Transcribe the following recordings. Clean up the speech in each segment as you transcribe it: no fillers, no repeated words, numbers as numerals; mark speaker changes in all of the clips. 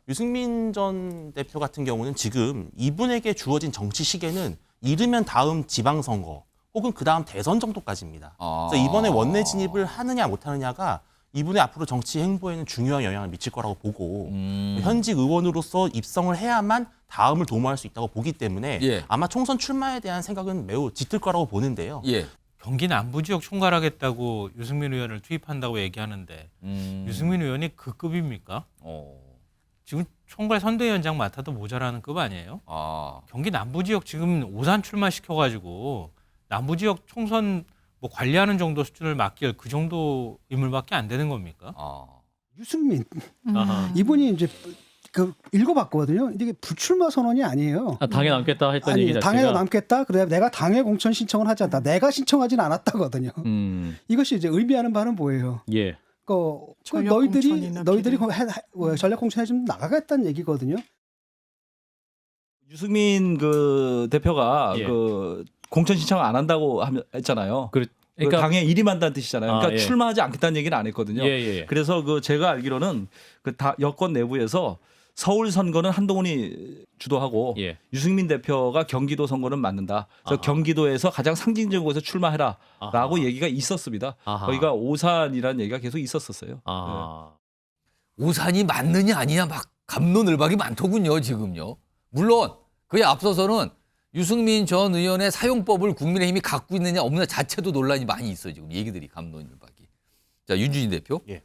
Speaker 1: 유승민 전 대표 같은 경우는 지금 이분에게 주어진 정치 시계는 이르면 다음 지방선거 혹은 그 다음 대선 정도까지입니다. 그래서 이번에 원내 진입을 하느냐 못하느냐가 이분의 앞으로 정치 행보에는 중요한 영향을 미칠 거라고 보고 현직 의원으로서 입성을 해야만 다음을 도모할 수 있다고 보기 때문에
Speaker 2: 예.
Speaker 1: 아마 총선 출마에 대한 생각은 매우 짙을 거라고 보는데요.
Speaker 2: 예.
Speaker 3: 경기 남부 지역 총괄하겠다고 유승민 의원을 투입한다고 얘기하는데 유승민 의원이 그 급입니까? 지금 총괄 선대위원장 맡아도 모자라는 급 아니에요? 경기 남부 지역 지금 오산 출마시켜가지고 남부 지역 총선 뭐 관리하는 정도 수준을 맡길 그 정도 인물밖에 안 되는 겁니까?
Speaker 4: 유승민
Speaker 3: 아하.
Speaker 4: 이분이 이제 그 읽어봤거든요. 이게 불출마 선언이 아니에요.
Speaker 5: 당에 남겠다 했던
Speaker 4: 아니
Speaker 5: 얘기 자체가.
Speaker 4: 당에 남겠다. 그래 내가 당에 공천 신청을 하지 않다. 내가 신청하진 않았다거든요. 이것이 이제 의미하는 바는 뭐예요?
Speaker 5: 예.
Speaker 4: 너희들이 전략 공천에 좀 나가겠다는 얘기거든요.
Speaker 6: 유승민 그 대표가
Speaker 5: 예.
Speaker 6: 그 공천 신청 안 한다고 했잖아요.
Speaker 5: 그러니까
Speaker 6: 당에 일임한다는 뜻이잖아요. 그러니까
Speaker 5: 예.
Speaker 6: 출마하지 않겠다는 얘기는 안 했거든요.
Speaker 5: 예.
Speaker 6: 그래서 그 제가 알기로는 그 여권 내부에서 서울 선거는 한동훈이 주도하고
Speaker 5: 예.
Speaker 6: 유승민 대표가 경기도 선거는 맡는다. 그래서
Speaker 5: 아하.
Speaker 6: 경기도에서 가장 상징적인 곳에서 출마해라라고
Speaker 5: 아하.
Speaker 6: 얘기가 있었습니다.
Speaker 5: 아하.
Speaker 6: 거기가 오산이라는 얘기가 계속 있었었어요.
Speaker 2: 오산이 맞느냐 아니냐 막 갑론을박이 많더군요 지금요. 물론 그에 앞서서는 유승민 전 의원의 사용법을 국민의힘이 갖고 있느냐 없느냐 자체도 논란이 많이 있어요. 지금 얘기들이 갑론을박이. 자 윤준희 대표.
Speaker 1: 예.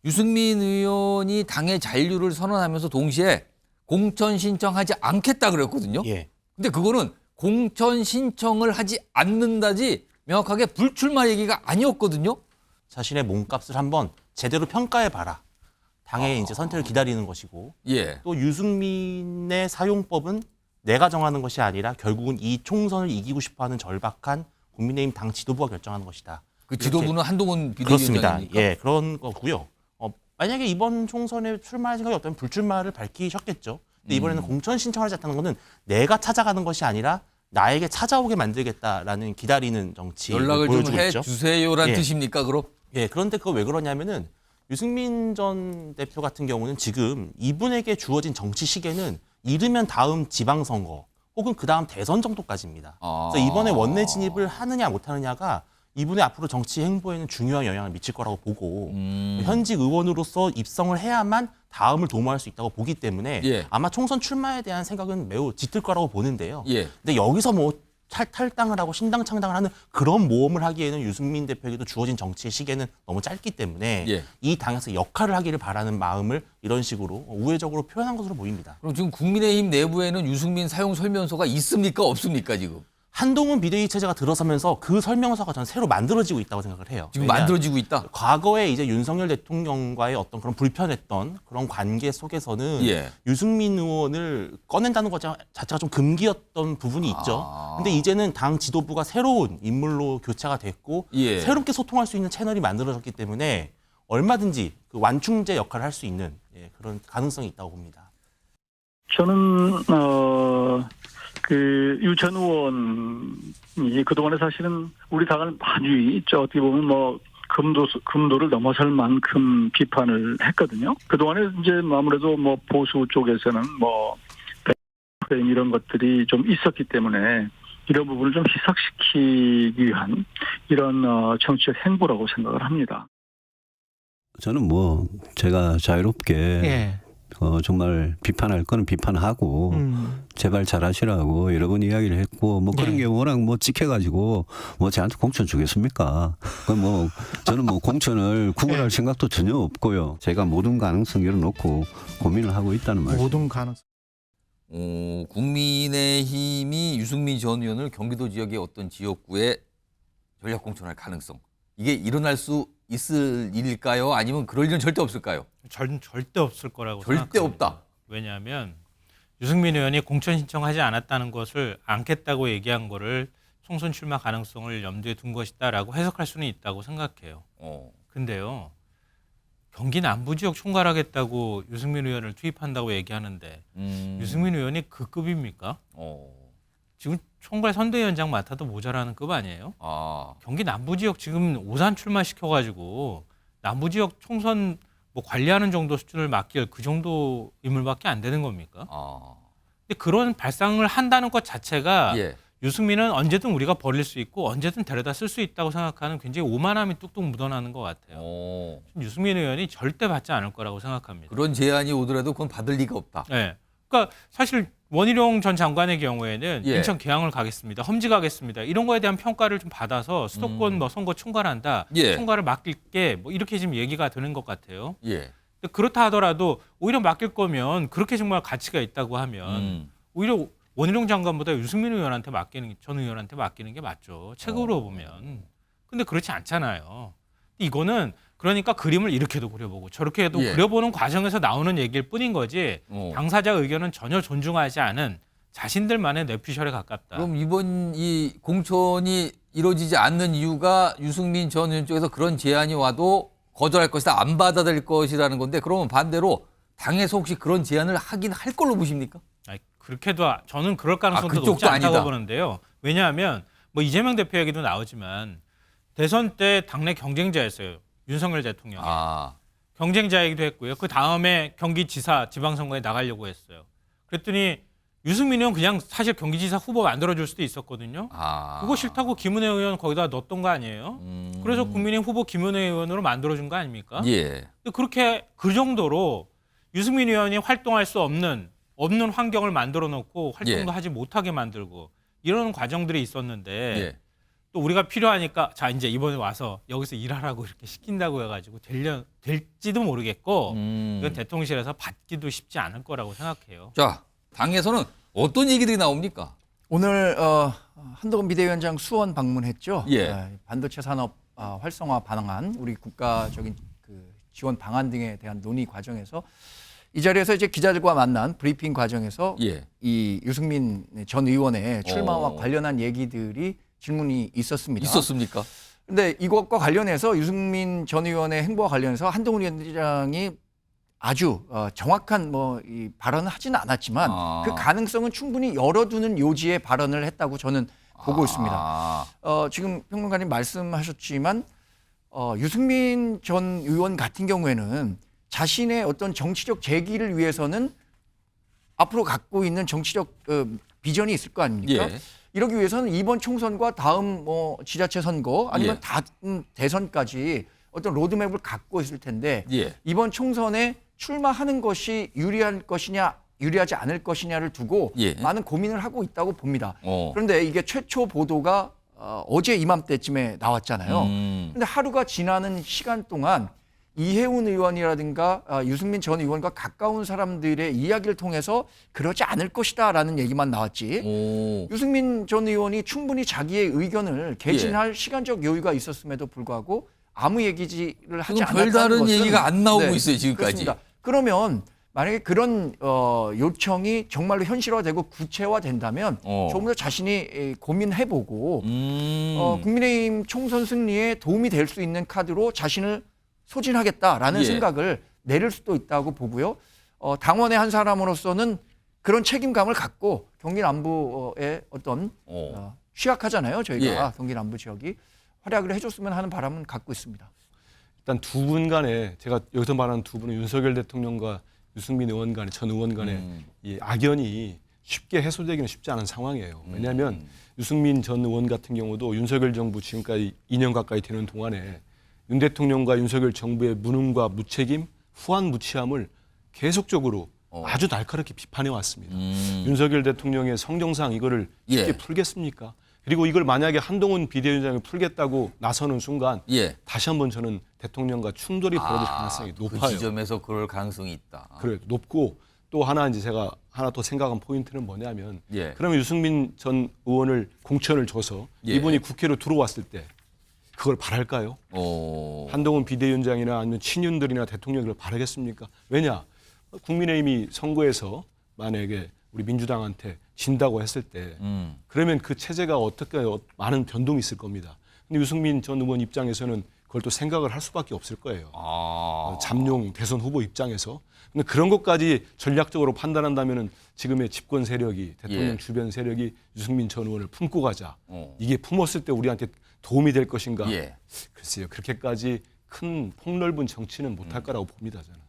Speaker 2: 유승민 의원이 당의 잔류를 선언하면서 동시에 공천 신청하지 않겠다 그랬거든요.
Speaker 1: 예.
Speaker 2: 근데 그거는 공천 신청을 하지 않는다지 명확하게 불출마 얘기가 아니었거든요.
Speaker 1: 자신의 몸값을 한번 제대로 평가해봐라. 당의 이제 선택을 기다리는 것이고
Speaker 2: 예.
Speaker 1: 또 유승민의 사용법은 내가 정하는 것이 아니라 결국은 이 총선을 이기고 싶어하는 절박한 국민의힘 당 지도부가 결정하는 것이다.
Speaker 2: 그 지도부는 한동훈
Speaker 1: 그렇습니다.
Speaker 2: 비대위원장입니까?
Speaker 1: 예, 그런 거고요. 만약에 이번 총선에 출마할 생각이 없다면 불출마를 밝히셨겠죠. 근데 이번에는 공천 신청하지 않다는 것은 내가 찾아가는 것이 아니라 나에게 찾아오게 만들겠다라는 기다리는 정치
Speaker 2: 연락을 좀
Speaker 1: 보여주고 있죠.
Speaker 2: 해주세요라는
Speaker 1: 예.
Speaker 2: 뜻입니까 그럼?
Speaker 1: 예, 그런데 그거 왜 그러냐면은 유승민 전 대표 같은 경우는 지금 이분에게 주어진 정치 시계는 이르면 다음 지방선거 혹은 그 다음 대선 정도까지입니다. 그래서 이번에 원내 진입을 하느냐 못하느냐가 이분의 앞으로 정치 행보에는 중요한 영향을 미칠 거라고 보고 현직 의원으로서 입성을 해야만 다음을 도모할 수 있다고 보기 때문에
Speaker 2: 예.
Speaker 1: 아마 총선 출마에 대한 생각은 매우 짙을 거라고 보는데요.
Speaker 2: 예.
Speaker 1: 근데 여기서 뭐 탈당을 하고 신당 창당을 하는 그런 모험을 하기에는 유승민 대표에게도 주어진 정치의 시계는 너무 짧기 때문에
Speaker 2: 예.
Speaker 1: 이 당에서 역할을 하기를 바라는 마음을 이런 식으로 우회적으로 표현한 것으로 보입니다.
Speaker 2: 그럼 지금 국민의힘 내부에는 유승민 사용 설명서가 있습니까 없습니까 지금?
Speaker 1: 한동훈 비대위 체제가 들어서면서 그 설명서가 저는 새로 만들어지고 있다고 생각을 해요.
Speaker 2: 지금
Speaker 1: 왜냐,
Speaker 2: 만들어지고 있다.
Speaker 1: 과거에 이제 윤석열 대통령과의 어떤 그런 불편했던 그런 관계 속에서는
Speaker 2: 예.
Speaker 1: 유승민 의원을 꺼낸다는 것 자체가 좀 금기였던 부분이 있죠. 근데 이제는 당 지도부가 새로운 인물로 교체가 됐고
Speaker 2: 예.
Speaker 1: 새롭게 소통할 수 있는 채널이 만들어졌기 때문에 얼마든지 그 완충제 역할을 할 수 있는 그런 가능성이 있다고 봅니다.
Speaker 7: 저는 유 전 의원이 그동안에 사실은 우리 당을 많이 어떻게 보면 뭐 금도를 넘어설 만큼 비판을 했거든요. 그동안에 이제 아무래도 뭐 보수 쪽에서는 뭐 프레임 이런 것들이 좀 있었기 때문에 이런 부분을 좀 희석시키기 위한 이런 정치적 행보라고 생각을 합니다.
Speaker 8: 저는 뭐 제가 자유롭게
Speaker 9: 예.
Speaker 8: 정말 비판할 거는 비판하고 제발 잘하시라고 여러 번 이야기를 했고 뭐 그런 게 워낙 뭐 찍혀가지고 뭐 저한테 공천 주겠습니까? 그럼 뭐 저는 뭐 공천을 구걸할 생각도 전혀 없고요. 제가 모든 가능성 열어놓고 고민을 하고 있다는 말씀.
Speaker 9: 모든 가능성.
Speaker 2: 국민의힘이 유승민 전 의원을 경기도 지역의 어떤 지역구에 전략 공천할 가능성 이게 일어날 수 있을 일일까요? 아니면 그럴 일은 절대 없을까요?
Speaker 3: 절대 없을 거라고
Speaker 2: 절대
Speaker 3: 생각합니다.
Speaker 2: 없다.
Speaker 3: 왜냐하면 유승민 의원이 공천 신청하지 않았다는 것을 않겠다고 얘기한 거를 총선 출마 가능성을 염두에 둔 것이다라고 해석할 수는 있다고 생각해요. 근데요. 경기 남부 지역 총괄하겠다고 유승민 의원을 투입한다고 얘기하는데 유승민 의원이 그 급입니까? 지금 총괄 선대위원장 맡아도 모자라는 급 아니에요? 경기 남부 지역 지금 오산 출마시켜가지고 남부 지역 총선 뭐 관리하는 정도 수준을 맡길 그 정도 인물밖에 안 되는 겁니까? 근데 그런 발상을 한다는 것 자체가
Speaker 2: 예.
Speaker 3: 유승민은 언제든 우리가 버릴 수 있고 언제든 데려다 쓸 수 있다고 생각하는 굉장히 오만함이 뚝뚝 묻어나는 것 같아요. 유승민 의원이 절대 받지 않을 거라고 생각합니다.
Speaker 2: 그런 제안이 오더라도 그건 받을 리가 없다.
Speaker 3: 네. 그러니까 사실 원희룡 전 장관의 경우에는
Speaker 2: 예.
Speaker 3: 인천 계양을 가겠습니다. 험지 가겠습니다. 이런 거에 대한 평가를 좀 받아서 수도권 뭐 선거 총괄한다.
Speaker 2: 예.
Speaker 3: 총괄을 맡길게 뭐 이렇게 지금 얘기가 되는 것 같아요.
Speaker 2: 예.
Speaker 3: 근데 그렇다 하더라도 오히려 맡길 거면 그렇게 정말 가치가 있다고 하면 오히려 원희룡 장관보다 유승민 의원한테 전 의원한테 맡기는 게 맞죠. 책으로 보면. 근데 그렇지 않잖아요. 이거는 그러니까 그림을 이렇게도 그려보고 저렇게도
Speaker 2: 예.
Speaker 3: 그려보는 과정에서 나오는 얘기일 뿐인 거지 당사자 의견은 전혀 존중하지 않은 자신들만의 뇌피셜에 가깝다.
Speaker 2: 그럼 이번 이 공천이 이루어지지 않는 이유가 유승민 전 의원 쪽에서 그런 제안이 와도 거절할 것이다, 안 받아들일 것이라는 건데, 그러면 반대로 당에서 혹시 그런 제안을 하긴 할 걸로 보십니까?
Speaker 3: 아니, 그렇게도 저는 그럴 가능성도
Speaker 2: 그쪽도
Speaker 3: 높지 않다고
Speaker 2: 아니다.
Speaker 3: 보는데요. 왜냐하면 뭐 이재명 대표 얘기도 나오지만 대선 때 당내 경쟁자였어요. 윤석열 대통령이. 경쟁자이기도 했고요. 그 다음에 경기지사 지방선거에 나가려고 했어요. 그랬더니 유승민 의원 그냥 사실 경기지사 후보 만들어줄 수도 있었거든요. 그거 싫다고 김은혜 의원 거기다 넣었던 거 아니에요? 그래서 국민의힘 후보 김은혜 의원으로 만들어준 거 아닙니까?
Speaker 2: 예.
Speaker 3: 근데 그렇게 그 정도로 유승민 의원이 활동할 수 없는 환경을 만들어 놓고 활동도
Speaker 2: 예.
Speaker 3: 하지 못하게 만들고 이런 과정들이 있었는데
Speaker 2: 예.
Speaker 3: 또 우리가 필요하니까 자 이제 이번에 와서 여기서 일하라고 이렇게 시킨다고 해가지고 될지도 모르겠고 이건 대통령실에서 받기도 쉽지 않을 거라고 생각해요.
Speaker 2: 자, 당에서는 어떤 얘기들이 나옵니까?
Speaker 5: 오늘 한동훈 비대위원장 수원 방문했죠.
Speaker 2: 예.
Speaker 5: 반도체 산업 활성화 반환, 우리 국가적인 그 지원 방안 등에 대한 논의 과정에서 이 자리에서 이제 기자들과 만난 브리핑 과정에서
Speaker 2: 예.
Speaker 5: 이 유승민 전 의원의 출마와 관련한 얘기들이 질문이 있었습니다.
Speaker 2: 있었습니까?
Speaker 5: 근데 이것과 관련해서 유승민 전 의원의 행보와 관련해서 한동훈 위원장이 아주 정확한 이 발언을 하지는 않았지만 그 가능성은 충분히 열어두는 요지의 발언을 했다고 저는 보고 있습니다. 지금 평론가님 말씀하셨지만 유승민 전 의원 같은 경우에는 자신의 어떤 정치적 재기를 위해서는 앞으로 갖고 있는 정치적 비전이 있을 거 아닙니까?
Speaker 2: 예.
Speaker 5: 이러기 위해서는 이번 총선과 다음 지자체 선거 아니면
Speaker 2: 예.
Speaker 5: 다음 대선까지 어떤 로드맵을 갖고 있을 텐데
Speaker 2: 예.
Speaker 5: 이번 총선에 출마하는 것이 유리할 것이냐 유리하지 않을 것이냐를 두고
Speaker 2: 예.
Speaker 5: 많은 고민을 하고 있다고 봅니다. 그런데 이게 최초 보도가 어제 이맘때쯤에 나왔잖아요. 그런데 하루가 지나는 시간 동안 이해운 의원이라든가 유승민 전 의원과 가까운 사람들의 이야기를 통해서 그러지 않을 것이다라는 얘기만 나왔지. 유승민 전 의원이 충분히 자기의 의견을 개진할 시간적 여유가 있었음에도 불구하고 아무 얘기를 하지 않았다는
Speaker 2: 별다른
Speaker 5: 것은
Speaker 2: 얘기가 안 나오고 있어요, 지금까지.
Speaker 5: 그렇습니다. 그러면 만약에 그런 요청이 정말로 현실화되고 구체화된다면 조금 더 자신이 고민해보고 국민의힘 총선 승리에 도움이 될 수 있는 카드로 자신을 소진하겠다라는
Speaker 2: 예.
Speaker 5: 생각을 내릴 수도 있다고 보고요. 당원의 한 사람으로서는 그런 책임감을 갖고 경기 남부의 어떤 취약하잖아요. 저희가 경기 남부 지역이 활약을 해줬으면 하는 바람은 갖고 있습니다.
Speaker 9: 일단 두 분 간에 제가 여기서 말하는 두 분은 윤석열 대통령과 유승민 의원 간의 전 의원 간의 이 악연이 쉽게 해소되기는 쉽지 않은 상황이에요. 왜냐하면 유승민 전 의원 같은 경우도 윤석열 정부 지금까지 2년 가까이 되는 동안에 윤 대통령과 윤석열 정부의 무능과 무책임, 후한무치함을 계속적으로 아주 날카롭게 비판해 왔습니다. 윤석열 대통령의 성정상 이거를 쉽게 풀겠습니까? 그리고 이걸 만약에 한동훈 비대위원장이 풀겠다고 나서는 순간 다시 한번 저는 대통령과 충돌이 벌어질 가능성이 높아요.
Speaker 2: 그 지점에서 그럴 가능성이 있다.
Speaker 9: 그래 높고 또 하나 이제 제가 하나 더 생각한 포인트는 뭐냐면 그러면 유승민 전 의원을 공천을 줘서 이분이 국회로 들어왔을 때 그걸 바랄까요? 한동훈 비대위원장이나 아니면 친윤들이나 대통령이 그걸 바라겠습니까? 왜냐? 국민의힘이 선거에서 만약에 우리 민주당한테 진다고 했을 때 그러면 그 체제가 어떻게 많은 변동이 있을 겁니다. 근데 유승민 전 의원 입장에서는 그걸 또 생각을 할 수밖에 없을 거예요. 잠룡 대선 후보 입장에서. 근데 그런 것까지 전략적으로 판단한다면은 지금의 집권 세력이 대통령 주변 세력이 유승민 전 의원을 품고 가자. 이게 품었을 때 우리한테 도움이 될 것인가? 글쎄요. 그렇게까지 큰 폭넓은 정치는 못할 거라고 봅니다 저는.